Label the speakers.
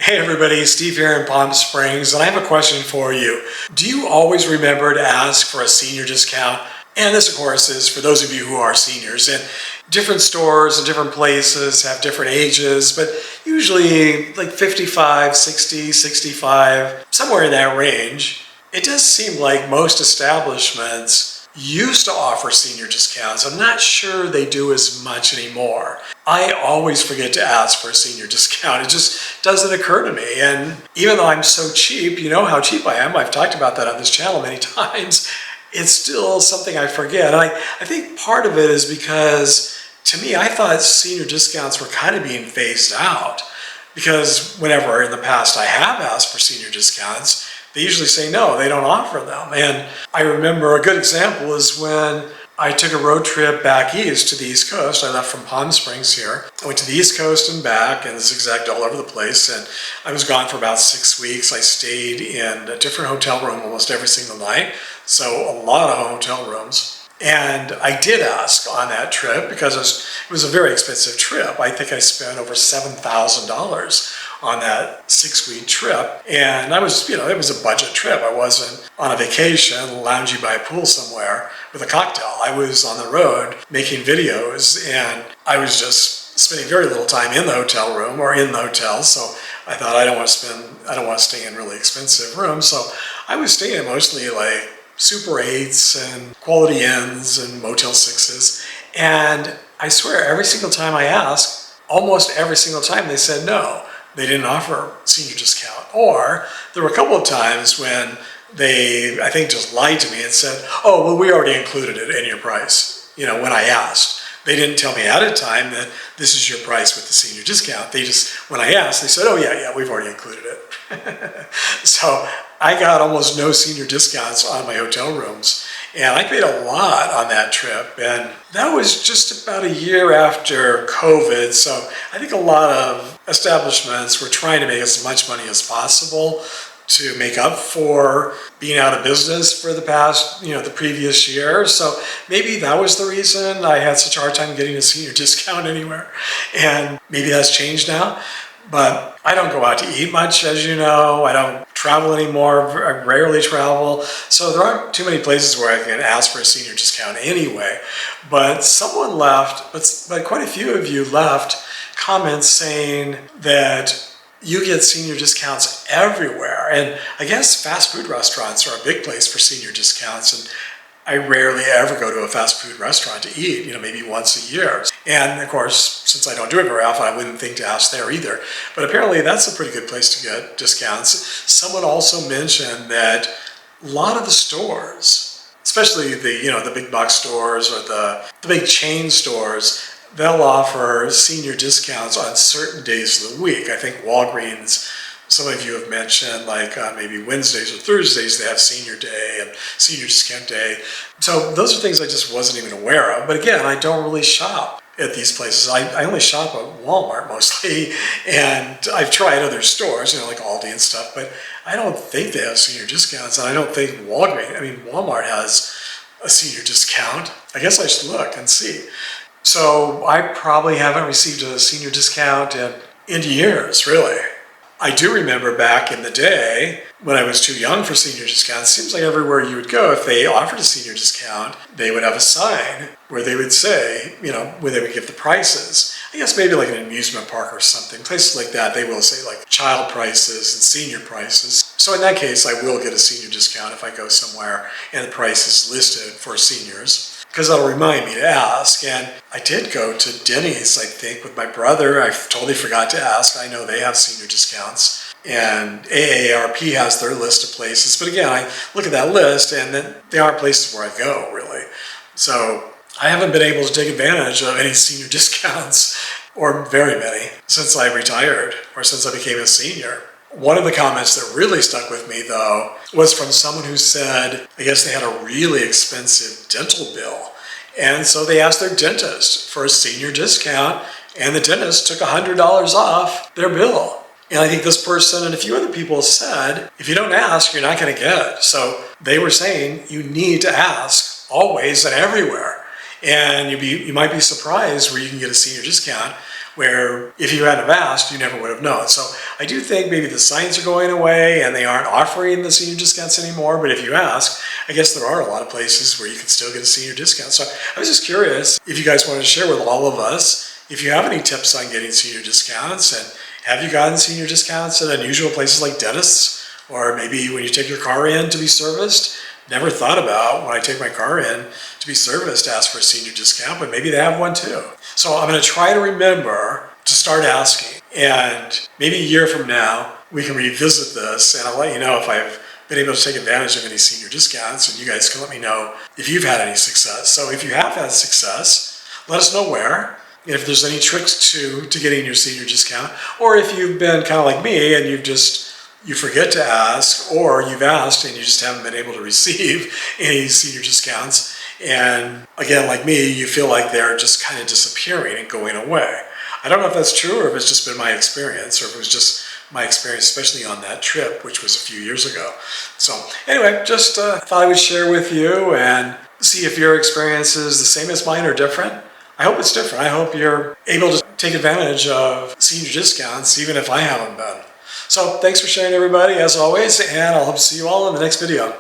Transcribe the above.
Speaker 1: Hey everybody, Steve here in Palm Springs, and I have a question for you. Do you always remember to ask for a senior discount? And this, of course, is for those of you who are seniors. And different stores and different places have different ages, but usually like 55, 60, 65, somewhere in that range. It does seem like most establishments used to offer senior discounts. I'm not sure they do as much anymore. I always forget to ask for a senior discount. It just doesn't occur to me. And even though I'm so cheap, you know how cheap I am. I've talked about that on this channel many times. It's still something I forget. And I think part of it is because, to me, I thought senior discounts were kind of being phased out. Because whenever in the past I have asked for senior discounts, they usually say no, they don't offer them. And I remember a good example is when I took a road trip back east to the East Coast. I left from Palm Springs here. I went to the East Coast and back and zigzagged all over the place. And I was gone for about 6 weeks. I stayed in a different hotel room almost every single night. So a lot of hotel rooms. And I did ask on that trip because it was a very expensive trip. I think I spent over $7,000 on that 6-week trip. And I was, it was a budget trip. I wasn't on a vacation lounging by a pool somewhere with a cocktail. I was on the road making videos, and I was just spending very little time in the hotel room or in the hotel. So I thought I don't want to stay in really expensive rooms. So I was staying mostly like Super 8s and Quality Inns and Motel 6s. And I swear every single time I asked, almost every single time they said no. They didn't offer senior discount. Or there were a couple of times when they, I think, just lied to me and said, oh, well, we already included it in your price, when I asked. They didn't tell me ahead of time that this is your price with the senior discount. They just, when I asked, they said, oh yeah, we've already included it. So I got almost no senior discounts on my hotel rooms. And I paid a lot on that trip. And that was just about a year after COVID. So I think a lot of establishments were trying to make as much money as possible to make up for being out of business for the past, the previous year. So maybe that was the reason I had such a hard time getting a senior discount anywhere. And maybe that's changed now. But I don't go out to eat much, as you know. I don't travel anymore. I rarely travel. So there aren't too many places where I can ask for a senior discount anyway. But someone left, but quite a few of you left comments saying that you get senior discounts everywhere. And I guess fast food restaurants are a big place for senior discounts. And I rarely ever go to a fast food restaurant to eat, maybe once a year. And of course, since I don't do it very often, I wouldn't think to ask there either. But apparently that's a pretty good place to get discounts. Someone also mentioned that a lot of the stores, especially the big box stores or the big chain stores, they'll offer senior discounts on certain days of the week. I think Walgreens, some of you have mentioned, like maybe Wednesdays or Thursdays, they have senior day and senior discount day. So those are things I just wasn't even aware of. But again, I don't really shop at these places. I only shop at Walmart mostly, and I've tried other stores, like Aldi and stuff, but I don't think they have senior discounts, and I don't think Walmart has a senior discount. I guess I should look and see. So I probably haven't received a senior discount in years, really. I do remember back in the day when I was too young for senior discounts, it seems like everywhere you would go, if they offered a senior discount, they would have a sign where they would say, where they would give the prices. I guess maybe like an amusement park or something, places like that, they will say like child prices and senior prices. So in that case, I will get a senior discount if I go somewhere and the price is listed for seniors, because that'll remind me to ask. And I did go to Denny's, I think, with my brother. I totally forgot to ask. I know they have senior discounts. And AARP has their list of places. But again, I look at that list, and then they aren't places where I go, really. So I haven't been able to take advantage of any senior discounts, or very many, since I retired, or since I became a senior. One of the comments that really stuck with me, though, was from someone who said, I guess they had a really expensive dental bill. And so they asked their dentist for a senior discount, and the dentist took $100 off their bill. And I think this person and a few other people said, if you don't ask, you're not going to get it. So they were saying you need to ask always and everywhere. And you might be surprised where you can get a senior discount where if you hadn't have asked, you never would have known. So I do think maybe the signs are going away and they aren't offering the senior discounts anymore. But if you ask, I guess there are a lot of places where you can still get a senior discount. So I was just curious if you guys wanted to share with all of us if you have any tips on getting senior discounts, and have you gotten senior discounts at unusual places like dentists, or maybe when you take your car in to be serviced. Never thought about when I take my car in to be serviced to ask for a senior discount, but maybe they have one too. So I'm going to try to remember to start asking, and maybe a year from now we can revisit this, and I'll let you know if I've been able to take advantage of any senior discounts, and you guys can let me know if you've had any success. So if you have had success, let us know where. If there's any tricks to getting your senior discount, or if you've been kind of like me and you forget to ask, or you've asked and you just haven't been able to receive any senior discounts. And again, like me, you feel like they're just kind of disappearing and going away. I don't know if that's true or if it's just been my experience, or if it was just my experience, especially on that trip, which was a few years ago. So anyway, just thought I would share with you and see if your experience is the same as mine or different. I hope it's different. I hope you're able to take advantage of senior discounts, even if I haven't been. So thanks for sharing, everybody, as always, and I'll hope to see you all in the next video.